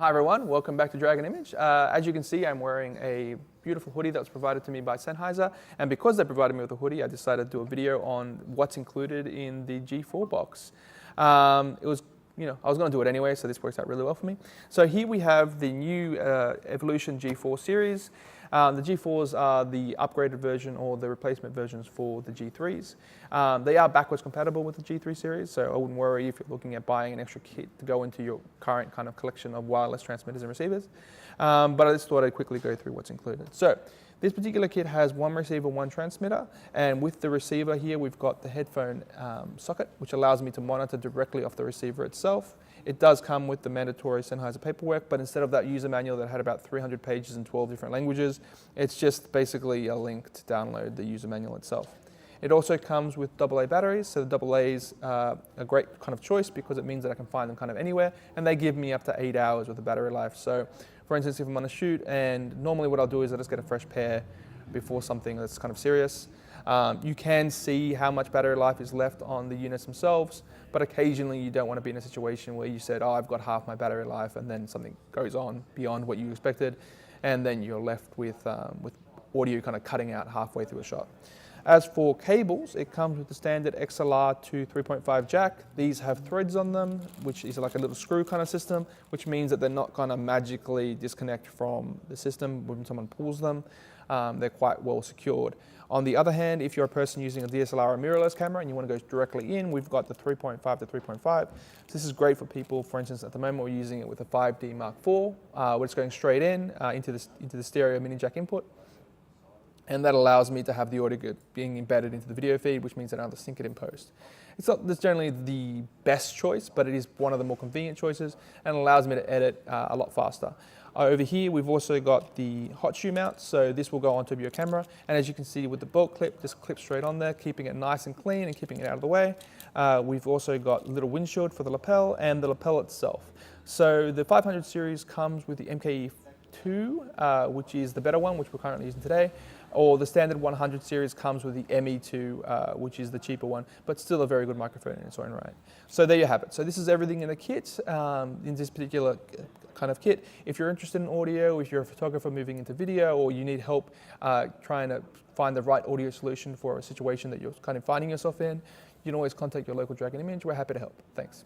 Hi everyone, welcome back to Dragon Image. As you can see, I'm wearing a beautiful hoodie that was provided to me by Sennheiser, and because they provided me with a hoodie, I decided to do a video on what's included in the G4 box. I was going to do it anyway, so this works out really well for me. So here we have the new Evolution G4 series. The G4s are the upgraded version or the replacement versions for the G3s. They are backwards compatible with the G3 series, so I wouldn't worry if you're looking at buying an extra kit to go into your current kind of collection of wireless transmitters and receivers. But I just thought I'd quickly go through what's included. So this particular kit has one receiver, one transmitter, and with the receiver here, we've got the headphone socket, which allows me to monitor directly off the receiver itself. It does come with the mandatory Sennheiser paperwork, but instead of that user manual that had about 300 pages in 12 different languages, it's just basically a link to download the user manual itself. It also comes with AA batteries, so the AA's a great kind of choice because it means that I can find them kind of anywhere, and they give me up to 8 hours with the battery life. So for instance, if I'm on a shoot, and normally what I'll do is I just get a fresh pair before something that's kind of serious. You can see how much battery life is left on the units themselves, but occasionally you don't want to be in a situation where you said, oh, I've got half my battery life, and then something goes on beyond what you expected, and then you're left with audio kind of cutting out halfway through a shot. As for cables, it comes with the standard XLR to 3.5 jack. These have threads on them, which is like a little screw kind of system, which means that they're not going to magically disconnect from the system when someone pulls them. They're quite well secured. On the other hand, if you're a person using a DSLR or mirrorless camera and you want to go directly in, we've got the 3.5 to 3.5. So this is great for people. For instance, at the moment we're using it with a 5D Mark IV, where it's going straight in into the stereo mini jack input. And that allows me to have the audio being embedded into the video feed, which means I don't have to sync it in post. It's not generally the best choice, but it is one of the more convenient choices and allows me to edit a lot faster. Over here, we've also got the hot shoe mount, so this will go on top of your camera. And as you can see with the bolt clip, just clips straight on there, keeping it nice and clean and keeping it out of the way. We've also got a little windshield for the lapel and the lapel itself. So the 500 series comes with the MKE2, which is the better one, which we're currently using today. Or the standard 100 series comes with the ME2, which is the cheaper one, but still a very good microphone in its own right. So there you have it. So this is everything in the kit, in this particular kind of kit. If you're interested in audio, if you're a photographer moving into video, or you need help trying to find the right audio solution for a situation that you're kind of finding yourself in, you can always contact your local Dragon Image. We're happy to help. Thanks.